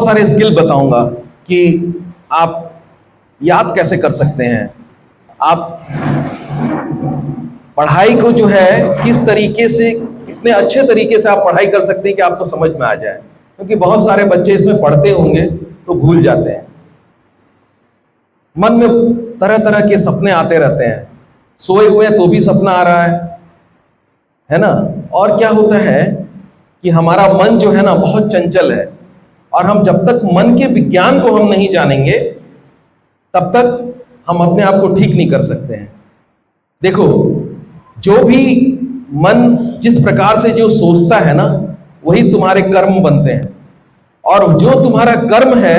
सारे स्किल बताऊंगा कि आप याद कैसे कर सकते हैं। आप पढ़ाई को जो है किस तरीके से, कितने अच्छे तरीके से आप पढ़ाई कर सकते हैं कि आपको समझ में आ जाए, क्योंकि बहुत सारे बच्चे इसमें पढ़ते होंगे तो भूल जाते हैं। मन में तरह तरह के सपने आते रहते हैं, सोए हुए तो भी सपना आ रहा है ना। और क्या होता है कि हमारा मन जो है ना बहुत चंचल है, और हम जब तक मन के विज्ञान को हम नहीं जानेंगे तब तक हम अपने आप को ठीक नहीं कर सकते हैं। देखो, जो भी मन जिस प्रकार से जो सोचता है ना, वही तुम्हारे कर्म बनते हैं, और जो तुम्हारा कर्म है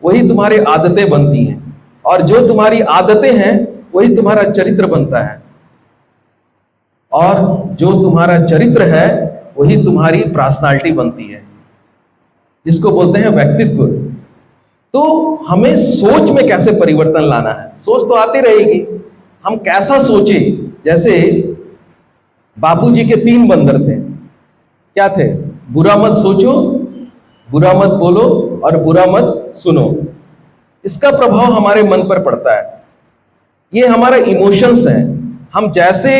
वही तुम्हारी आदतें बनती हैं, और जो तुम्हारी आदतें हैं वही तुम्हारा चरित्र बनता है, और जो तुम्हारा चरित्र है वही तुम्हारी पर्सनालिटी बनती है, जिसको बोलते हैं व्यक्तित्व। तो हमें सोच में कैसे परिवर्तन लाना है। सोच तो आती रहेगी, हम कैसा सोचे। जैसे बापूजी के 3 बंदर थे, क्या थे? बुरा मत सोचो, बुरा मत बोलो और बुरा मत सुनो। इसका प्रभाव हमारे मन पर पड़ता है। ये हमारा इमोशंस हैं। हम जैसे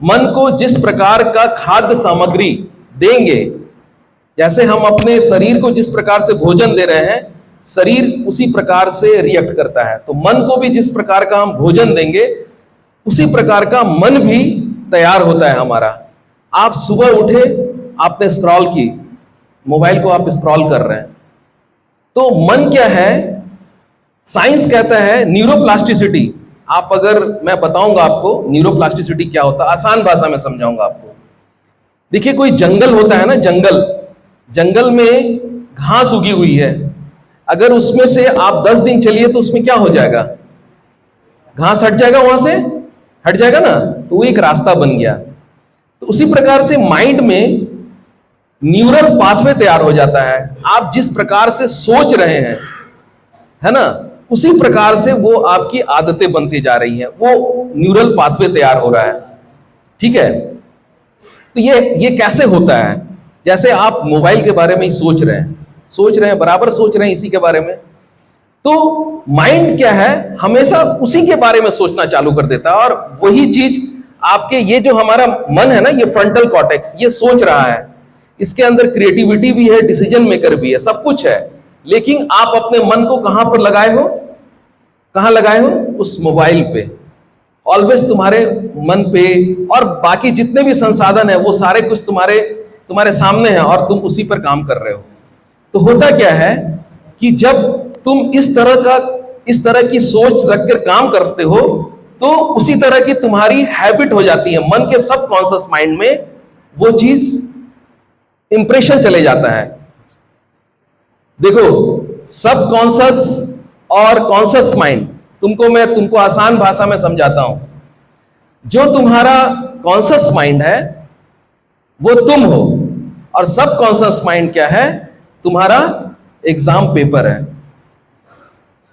मन को जिस प्रकार का खाद्य सामग्री देंगे, जैसे हम अपने शरीर को जिस प्रकार से भोजन दे रहे हैं, शरीर उसी प्रकार से रिएक्ट करता है। तो मन को भी जिस प्रकार का हम भोजन देंगे, उसी प्रकार का मन भी तैयार होता है हमारा। आप सुबह उठे, आपने स्क्रॉल की, मोबाइल को आप स्क्रॉल कर रहे हैं, तो मन क्या है? साइंस कहता है न्यूरोप्लास्टिसिटी। आप अगर, मैं बताऊंगा आपको न्यूरोप्लास्टिसिटी क्या होता है, आसान भाषा में समझाऊंगा आपको। देखिए, कोई जंगल होता है ना, जंगल में घास उगी हुई है। अगर उसमें से आप 10 दिन चलिए तो उसमें क्या हो जाएगा? घास हट जाएगा, वहां से हट जाएगा ना, तो वो एक रास्ता बन गया। तो उसी प्रकार से माइंड में न्यूरल पाथवे तैयार हो जाता है। आप जिस प्रकार से सोच रहे हैं, है ना, उसी प्रकार से वो आपकी आदतें बनती जा रही हैं, वो न्यूरल पाथवे तैयार हो रहा है। ठीक है? तो ये कैसे होता है? जैसे आप मोबाइल के बारे में ही सोच रहे हैं, बराबर सोच रहे हैं इसी के बारे में, तो माइंड क्या है, हमेशा उसी के बारे में सोचना चालू कर देता है। और वही चीज आपके, ये जो हमारा मन है ना, ये फ्रंटल कॉर्टेक्स, ये सोच रहा है, इसके अंदर क्रिएटिविटी भी है, डिसीजन मेकर भी है, सब कुछ है। लेकिन आप अपने मन को कहां पर लगाए हो? कहां लगाए हो? उस मोबाइल पे। ऑलवेज तुम्हारे मन पे, और बाकी जितने भी संसाधन है वो सारे कुछ तुम्हारे सामने हैं, और तुम उसी पर काम कर रहे हो। तो होता क्या है कि जब तुम इस तरह की सोच रखकर काम करते हो, तो उसी तरह की तुम्हारी हैबिट हो जाती है। मन के सबकॉन्शियस माइंड में वो चीज इंप्रेशन चले जाता है। देखो, सबकॉन्शियस और कॉन्शियस माइंड, तुमको आसान भाषा में समझाता हूं। जो तुम्हारा कॉन्शियस माइंड है वो तुम हो, और सबकॉन्शियस माइंड क्या है? तुम्हारा एग्जाम पेपर है।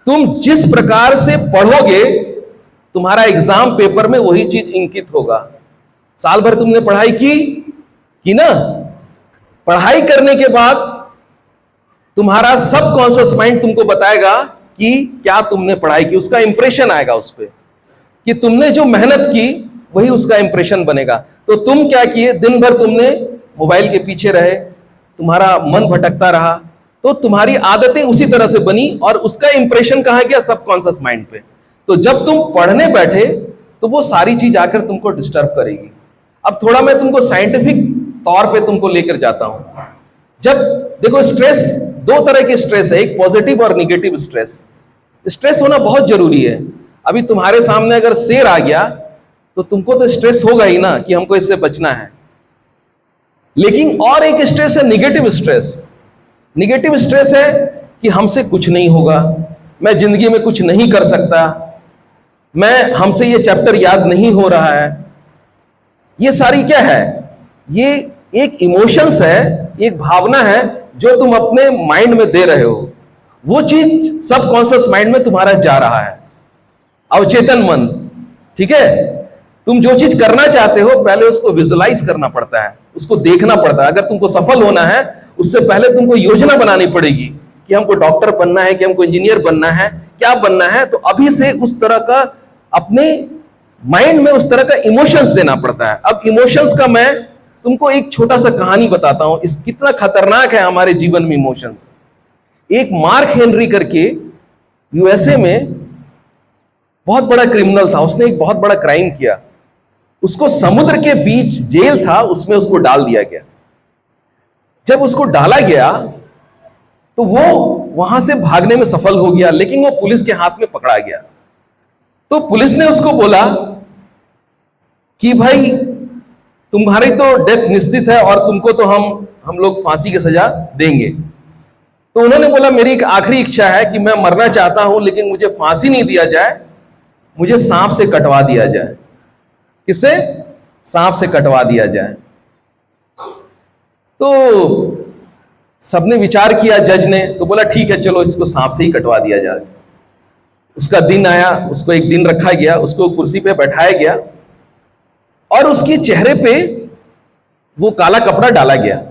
तुम जिस प्रकार से पढ़ोगे, तुम्हारा एग्जाम पेपर में वही चीज इंकित होगा। साल भर तुमने पढ़ाई की ना, पढ़ाई करने के बाद तुम्हारा सबकॉन्शियस माइंड तुमको बताएगा कि क्या तुमने पढ़ाई की, उसका इंप्रेशन आएगा उस पर, कि तुमने जो मेहनत की वही उसका इंप्रेशन बनेगा। तो तुम क्या किए? दिन भर तुमने मोबाइल के पीछे रहे, तुम्हारा मन भटकता रहा, तो तुम्हारी आदतें उसी तरह से बनी, और उसका इंप्रेशन कहां गया? सबकॉन्शियस माइंड पे। तो जब तुम पढ़ने बैठे तो वो सारी चीज आकर तुमको डिस्टर्ब करेगी। अब थोड़ा मैं तुमको साइंटिफिक तौर पे तुमको लेकर जाता हूं। जब देखो, स्ट्रेस, 2 तरह के स्ट्रेस है, एक पॉजिटिव और निगेटिव स्ट्रेस। स्ट्रेस होना बहुत जरूरी है। अभी तुम्हारे सामने अगर शेर आ गया तो तुमको तो स्ट्रेस होगा ही ना, कि हमको इससे बचना है। लेकिन और एक स्ट्रेस है निगेटिव स्ट्रेस। निगेटिव स्ट्रेस है कि हमसे कुछ नहीं होगा, मैं जिंदगी में कुछ नहीं कर सकता, हमसे ये चैप्टर याद नहीं हो रहा है। ये सारी क्या है? ये एक इमोशंस है, एक भावना है जो तुम अपने माइंड में दे रहे हो। वो चीज सबकॉन्शियस माइंड में तुम्हारा जा रहा है, अवचेतन मन। ठीक है? तुम जो चीज करना चाहते हो, पहले उसको विजुलाइज करना पड़ता है, उसको देखना पड़ता है। अगर तुमको सफल होना है, उससे पहले तुमको योजना बनानी पड़ेगी कि हमको डॉक्टर बनना है, कि हमको इंजीनियर बनना है, क्या बनना है, तो अभी से उस तरह का अपने माइंड में उस तरह का इमोशंस देना पड़ता है। अब इमोशंस का मैं तुमको एक छोटा सा कहानी बताता हूं, इस कितना खतरनाक है हमारे जीवन में इमोशंस। एक मार्क हेनरी करके यूएसए में बहुत बड़ा क्रिमिनल था, उसने एक बहुत बड़ा क्राइम किया। उसको समुद्र के बीच जेल था, उसमें उसको डाल दिया गया। जब उसको डाला गया तो वो वहां से भागने में सफल हो गया, लेकिन वो पुलिस के हाथ में पकड़ा गया। तो पुलिस ने उसको बोला कि भाई तुम्हारी तो डेथ निश्चित है और तुमको तो हम लोग फांसी की सजा देंगे। तो उन्होंने बोला मेरी एक आखिरी इच्छा है कि मैं मरना चाहता हूं, लेकिन मुझे फांसी नहीं दिया जाए, मुझे सांप से कटवा दिया जाए। किससे? सांप से कटवा दिया जाए। तो सबने विचार किया, जज ने तो बोला ठीक है चलो इसको सांप से ही कटवा दिया जाए। उसका दिन आया, उसको एक दिन रखा गया, उसको कुर्सी पे बैठाया गया और उसके चेहरे पे वो काला कपड़ा डाला गया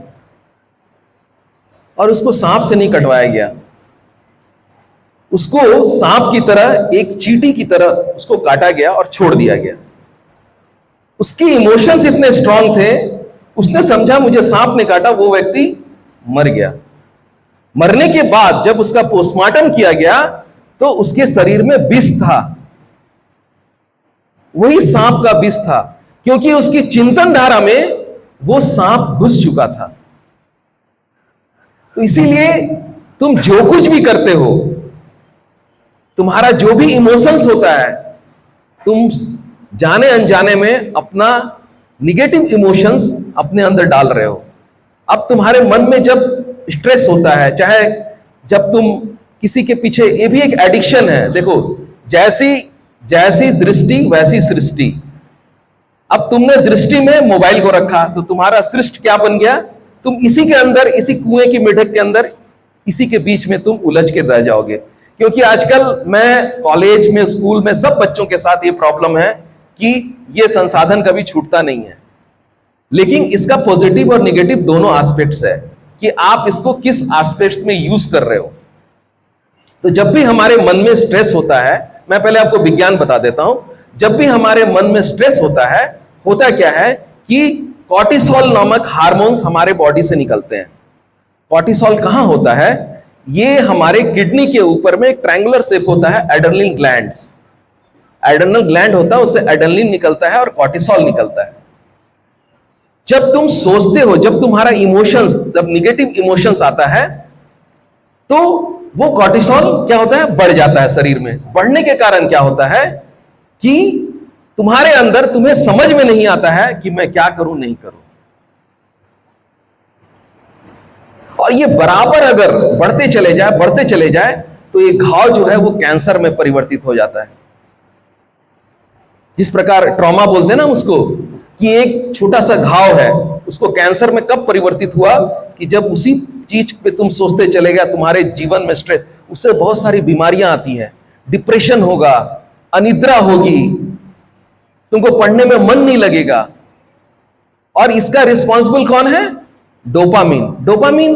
और उसको सांप से नहीं कटवाया गया। उसको सांप की तरह, एक चींटी की तरह उसको काटा गया और छोड़ दिया गया। उसके इमोशंस इतने स्ट्रांग थे, उसने समझा मुझे सांप ने काटा, वो व्यक्ति मर गया। मरने के बाद जब उसका पोस्टमार्टम किया गया तो उसके शरीर में विष था, वही सांप का विष था, क्योंकि उसकी चिंतन धारा में वो सांप घुस चुका था। तो इसीलिए तुम जो कुछ भी करते हो, तुम्हारा जो भी इमोशंस होता है, तुम जाने अनजाने में अपना निगेटिव इमोशंस अपने अंदर डाल रहे हो। अब तुम्हारे मन में जब स्ट्रेस होता है, चाहे जब तुम किसी के पीछे, ये भी एक एडिक्शन है। देखो, जैसी दृष्टि वैसी सृष्टि। अब तुमने दृष्टि में मोबाइल को रखा तो तुम्हारा सृष्टि क्या बन गया? तुम इसी के अंदर, इसी कुएं की मेढक के अंदर, इसी के बीच में तुम उलझ के रह जाओगे। क्योंकि आजकल मैं कॉलेज में, स्कूल में सब बच्चों के साथ ये प्रॉब्लम है कि ये संसाधन कभी छूटता नहीं है। लेकिन इसका पॉजिटिव और नेगेटिव दोनों एस्पेक्ट्स है कि आप इसको किस एस्पेक्ट्स में यूज कर रहे हो। तो जब भी हमारे मन में स्ट्रेस होता है, मैं पहले आपको विज्ञान बता देता हूं। जब भी हमारे मन में स्ट्रेस होता है, होता क्या है कि कॉर्टिसोल नामक हार्मोन्स हमारे बॉडी से निकलते हैं। कॉर्टिसोल कहां होता है? ये हमारे किडनी के ऊपर में ट्रायंगुलर शेप होता है, एड्रेनलिन ग्लैंड्स। एड्रेनल ग्लैंड होता है, उससे एड्रेनलिन निकलता है और कॉर्टिसोल निकलता है। जब तुम सोचते हो, जब तुम्हारा इमोशंस, जब निगेटिव इमोशंस आता है, तो वो कॉर्टिसोल क्या होता है? बढ़ जाता है शरीर में। बढ़ने के कारण क्या होता है कि तुम्हारे अंदर, तुम्हें समझ में नहीं आता है कि मैं क्या करूं, नहीं करूं। और ये बराबर अगर बढ़ते चले जाए तो ये घाव जो है वो कैंसर में परिवर्तित हो जाता है। जिस प्रकार ट्रॉमा बोलते हैं ना उसको, कि एक छोटा सा घाव है, उसको कैंसर में कब परिवर्तित हुआ कि जब उसी चीज पे तुम सोचते चले गए, तुम्हारे जीवन में स्ट्रेस, उससे बहुत सारी बीमारियां आती हैं। डिप्रेशन होगा, अनिद्रा होगी, तुमको पढ़ने में मन नहीं लगेगा। और इसका रिस्पॉन्सिबल कौन है? डोपामीन। डोपामीन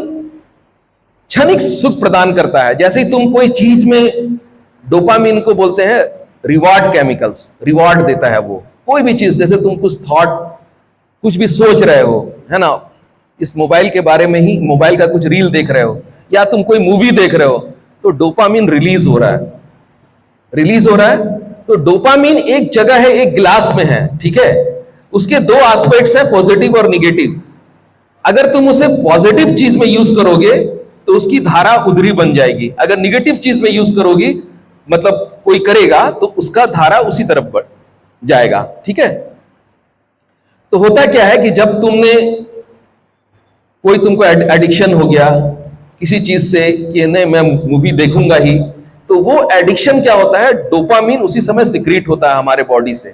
क्षणिक सुख प्रदान करता है। जैसे ही तुम कोई चीज में, डोपामीन को बोलते हैं रिवॉर्ड केमिकल्स, रिवॉर्ड देता है वो। कोई भी चीज, जैसे तुम कुछ थॉट, कुछ भी सोच रहे हो, है ना, इस मोबाइल के बारे में ही, मोबाइल का कुछ रील देख रहे हो या तुम कोई मूवी देख रहे हो, तो डोपामीन रिलीज हो रहा है। तो डोपामीन एक जगह है, एक ग्लास में है, ठीक है। उसके दो एस्पेक्ट्स हैं, पॉजिटिव और निगेटिव। अगर तुम उसे पॉजिटिव चीज में यूज करोगे तो उसकी धारा उधरी बन जाएगी। अगर निगेटिव चीज में यूज करोगी, मतलब कोई करेगा, तो उसका धारा उसी तरफ बढ़ जाएगा, ठीक है। तो होता क्या है कि जब तुमको एडिक्शन हो गया किसी चीज से कि नहीं मैं मूवी देखूंगा ही, तो वो एडिक्शन क्या होता है? डोपामीन उसी समय सिक्रीट होता है हमारे बॉडी से।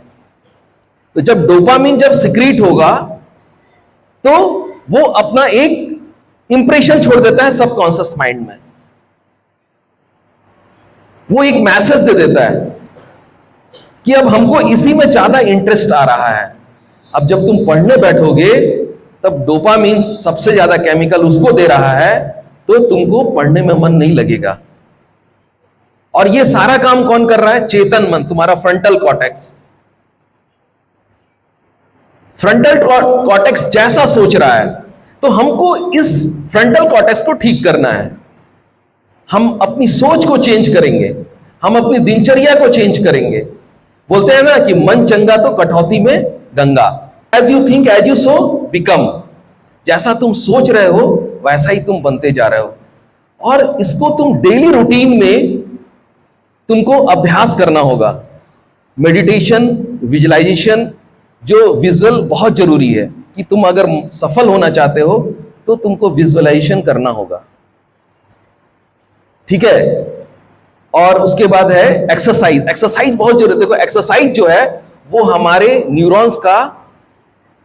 तो जब डोपामीन जब सिक्रीट होगा तो वो अपना एक इंप्रेशन छोड़ देता है सबकॉन्शियस माइंड में। वो एक मैसेज दे देता है कि अब हमको इसी में ज्यादा इंटरेस्ट आ रहा है। अब जब तुम पढ़ने बैठोगे तब डोपामीन सबसे ज्यादा केमिकल उसको दे रहा है तो तुमको पढ़ने में मन नहीं लगेगा। और ये सारा काम कौन कर रहा है? चेतन मन, तुम्हारा फ्रंटल कॉर्टेक्स। फ्रंटल कॉर्टेक्स जैसा सोच रहा है, तो हमको इस फ्रंटल कॉर्टेक्स को ठीक करना है। हम अपनी सोच को चेंज करेंगे, हम अपनी दिनचर्या को चेंज करेंगे। बोलते हैं ना कि मन चंगा तो कटौती में Ganga. As you think as you so become. जैसा तुम सोच रहे हो वैसा ही तुम बनते जा रहे हो। और इसको तुम डेली रूटीन में तुमको अभ्यास करना होगा। मेडिटेशन, विजुअलाइजेशन, जो विजुअल बहुत जरूरी है कि तुम अगर सफल होना चाहते हो तो तुमको विजुअलाइजेशन करना होगा, ठीक है। और उसके बाद है एक्सरसाइज। एक्सरसाइज बहुत जरूरी है। देखो एक्सरसाइज जो है वो हमारे न्यूरॉन्स का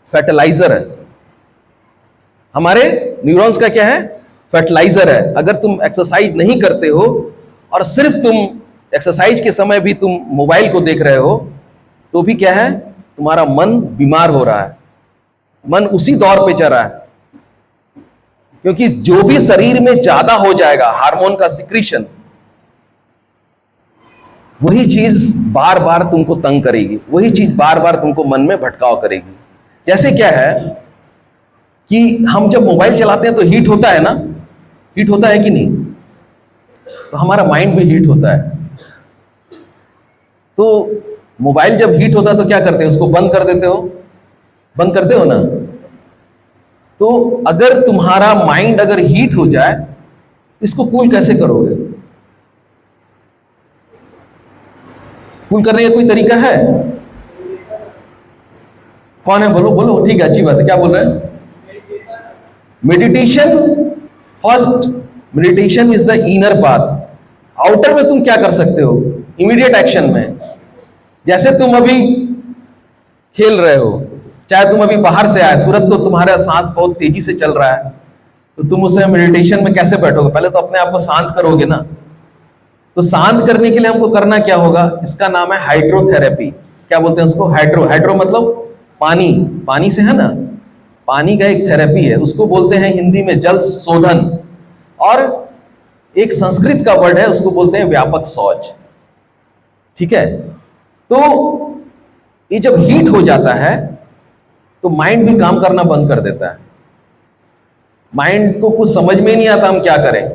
फर्टिलाइजर है। हमारे न्यूरॉन्स का क्या है? फर्टिलाइजर है। अगर तुम एक्सरसाइज नहीं करते हो और सिर्फ तुम एक्सरसाइज के समय भी तुम मोबाइल को देख रहे हो तो भी क्या है? तुम्हारा मन बीमार हो रहा है, मन उसी दौर पे चल रहा है। क्योंकि जो भी शरीर में ज्यादा हो जाएगा हार्मोन का सिक्रीशन, वही चीज बार बार तुमको तंग करेगी, वही चीज बार बार तुमको मन में भटकाव करेगी। जैसे क्या है कि हम जब मोबाइल चलाते हैं तो हीट होता है ना, हीट होता है कि नहीं? तो हमारा माइंड भी हीट होता है। तो मोबाइल जब हीट होता है तो क्या करते हैं? उसको बंद कर देते हो, बंद करते हो ना। तो अगर तुम्हारा माइंड अगर हीट हो जाए, इसको कूल कैसे करोगे? कूल करने का कोई तरीका है? कौन है? बोलो बोलो। ठीक है, अच्छी बात है। क्या बोल रहे हैं? Meditation. First, meditation is the inner path. Outer में तुम क्या कर सकते हो? इमीडिएट एक्शन में, जैसे तुम अभी खेल रहे हो, चाहे तुम अभी बाहर से आए, तुरंत तो तुम्हारा सांस बहुत तेजी से चल रहा है, तो तुम उसे मेडिटेशन में कैसे बैठोगे? पहले तो अपने आप को शांत करोगे ना। तो शांत करने के लिए हमको करना क्या होगा? इसका नाम है हाइड्रोथेरेपी। क्या बोलते हैं उसको? हाइड्रो। हाइड्रो मतलब पानी, पानी से है ना, पानी का एक थेरेपी है, उसको बोलते हैं हिंदी में जल शोधन। और एक संस्कृत का वर्ड है, उसको बोलते हैं व्यापक शौच, ठीक है। तो ये जब हीट हो जाता है तो माइंड भी काम करना बंद कर देता है। माइंड को कुछ समझ में नहीं आता हम क्या करें।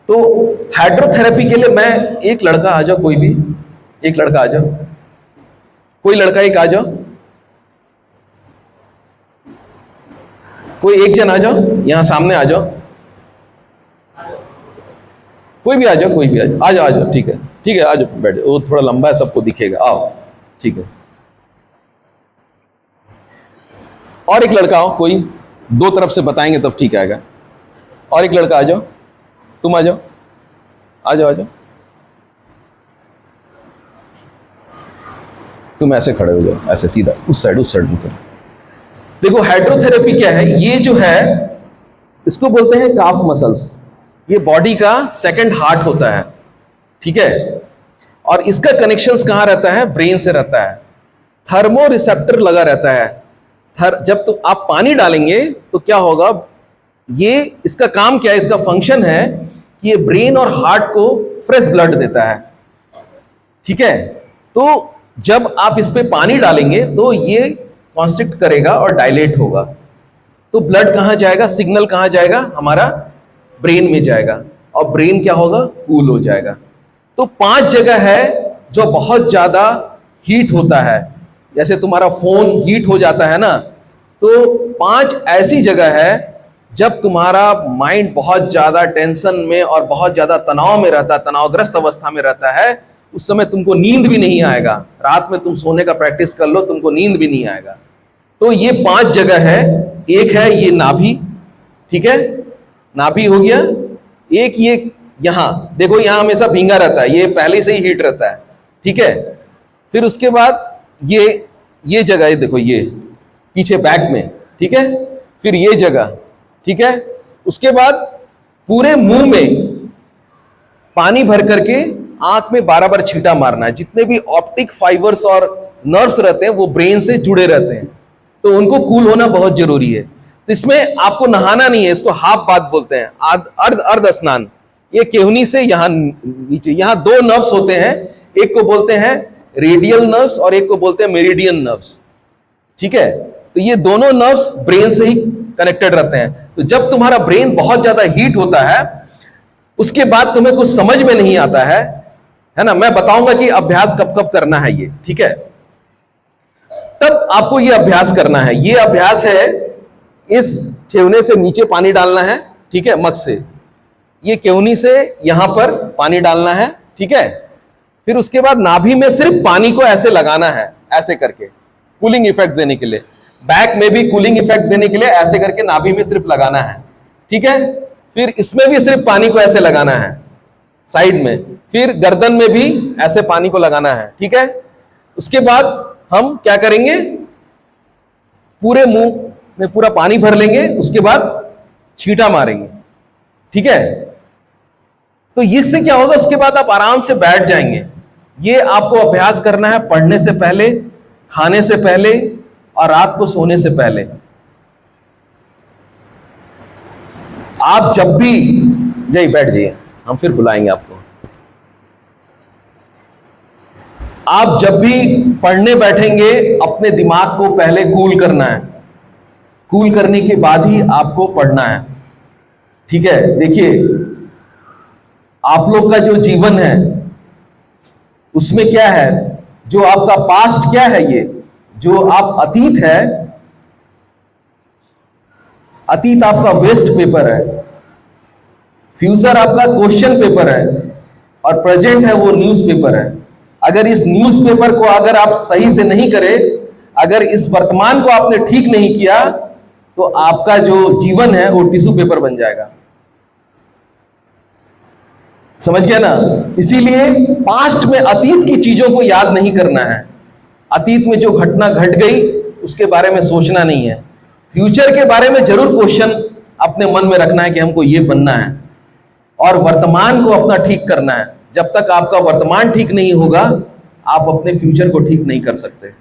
तो हाइड्रोथेरेपी के लिए मैं, एक लड़का आ जाओ, कोई भी एक लड़का आ जाओ, कोई लड़का एक आ जाओ, कोई एक जन आ जाओ, यहां सामने आ जाओ, कोई भी आ जाओ, कोई भी आ जाओ, आ जाओ, आ जाओ, ठीक है, ठीक है, आ जाओ, बैठ जाओ। वो थोड़ा लंबा है, सबको दिखेगा, आओ, ठीक है। और एक लड़का आओ, कोई दो तरफ से बताएंगे तब ठीक आएगा। और एक लड़का आ जाओ, तुम आ जाओ, आ जाओ, आ जाओ, तुम ऐसे खड़े हो जाओ, ऐसे सीधा उस साइड मुकर। देखो हाइड्रोथेरेपी क्या है? ये जो है इसको बोलते हैं काफ मसल्स। ये बॉडी का सेकंड हार्ट होता है, ठीक है। और इसका कनेक्शंस कहां रहता है? ब्रेन से रहता है। थर्मो रिसेप्टर लगा रहता है। जब तो आप पानी डालेंगे तो क्या होगा? ये इसका काम क्या है? इसका फंक्शन है कि ये ब्रेन और हार्ट को फ्रेश ब्लड देता है, ठीक है। तो जब आप इस पे पानी डालेंगे तो ये कॉन्स्ट्रिक्ट करेगा और डायलेट होगा। तो ब्लड कहां जाएगा? सिग्नल कहां जाएगा? हमारा ब्रेन में जाएगा, और ब्रेन क्या होगा? कूल हो जाएगा। तो 5 जगह है जो बहुत ज्यादा हीट होता है। जैसे तुम्हारा फोन हीट हो जाता है ना, तो 5 ऐसी जगह है जब तुम्हारा माइंड बहुत ज्यादा टेंशन में और बहुत ज्यादा तनाव में रहता है, तनावग्रस्त अवस्था में रहता है। उस समय तुमको नींद भी नहीं आएगा। रात में तुम सोने का प्रैक्टिस कर लो, तुमको नींद भी नहीं आएगा। तो ये 5 जगह है। एक है ये नाभि, ठीक है, नाभि हो गया। एक ये यहां देखो, यहां हमेशा भींगा रहता है, ये पहले से ही हीट रहता है, ठीक है। फिर उसके बाद ये जगह है, देखो ये पीछे बैक में, ठीक है। फिर ये जगह, ठीक है। उसके बाद पूरे मुंह में पानी भर करके आंख में 12 बार छींटा मारना है। जितने भी ऑप्टिक फाइबर्स और नर्व्स रहते हैं वो ब्रेन से जुड़े रहते हैं, तो उनको कूल होना बहुत जरूरी है। तो इसमें आपको नहाना नहीं है, इसको हाफ बाथ बोलते हैं, अर्ध स्नान। ये केहनी से यहां नीचे, यहां दो नर्व्स होते हैं, एक को बोलते हैं रेडियल नर्व्स और एक को बोलते हैं मेरिडियन नर्व्स। ठीक है, तो ये दोनों नर्व्स ब्रेन से ही कनेक्टेड रहते हैं। तो जब तुम्हारा ब्रेन बहुत ज्यादा हीट होता है, उसके बाद तुम्हें कुछ समझ में नहीं आता है ना, मैं बताऊंगा कि अभ्यास कब कब करना है ये, ठीक है। तब आपको ये अभ्यास करना है। ये अभ्यास है, इस केहूने से नीचे पानी डालना है, ठीक है, मग से, ये केहूनी से यहां पर पानी डालना है, ठीक है। फिर उसके बाद नाभि में सिर्फ पानी को ऐसे लगाना है, ऐसे करके कूलिंग इफेक्ट देने के लिए। बैक में भी कूलिंग इफेक्ट देने के लिए ऐसे करके नाभि में सिर्फ लगाना है, ठीक है। फिर इसमें भी सिर्फ पानी को ऐसे लगाना है साइड में, फिर गर्दन में भी ऐसे पानी को लगाना है, ठीक है। उसके बाद हम क्या करेंगे, पूरे मुंह में पूरा पानी भर लेंगे, उसके बाद छींटा मारेंगे, ठीक है। तो इससे क्या होगा, उसके बाद आप आराम से बैठ जाएंगे। ये आपको अभ्यास करना है पढ़ने से पहले, खाने से पहले और रात को सोने से पहले। आप जब भी जाइए, बैठ जाइए, हम फिर बुलाएंगे आपको। आप जब भी पढ़ने बैठेंगे, अपने दिमाग को पहले कूल करना है। कूल करने के बाद ही आपको पढ़ना है, ठीक है। देखिए, आप लोग का जो जीवन है उसमें क्या है, जो आपका पास्ट क्या है, ये जो आप अतीत है, अतीत आपका वेस्ट पेपर है, फ्यूचर आपका क्वेश्चन पेपर है और प्रेजेंट है वो न्यूज पेपर है। अगर इस न्यूज पेपर को अगर आप सही से नहीं करें, अगर इस वर्तमान को आपने ठीक नहीं किया, तो आपका जो जीवन है वो टिश्यू पेपर बन जाएगा। समझ गया ना। इसीलिए पास्ट में अतीत की चीजों को याद नहीं करना है। अतीत में जो घटना घट गई उसके बारे में सोचना नहीं है। फ्यूचर के बारे में जरूर क्वेश्चन अपने मन में रखना है कि हमको ये बनना है, और वर्तमान को अपना ठीक करना है। जब तक आपका वर्तमान ठीक नहीं होगा, आप अपने फ्यूचर को ठीक नहीं कर सकते।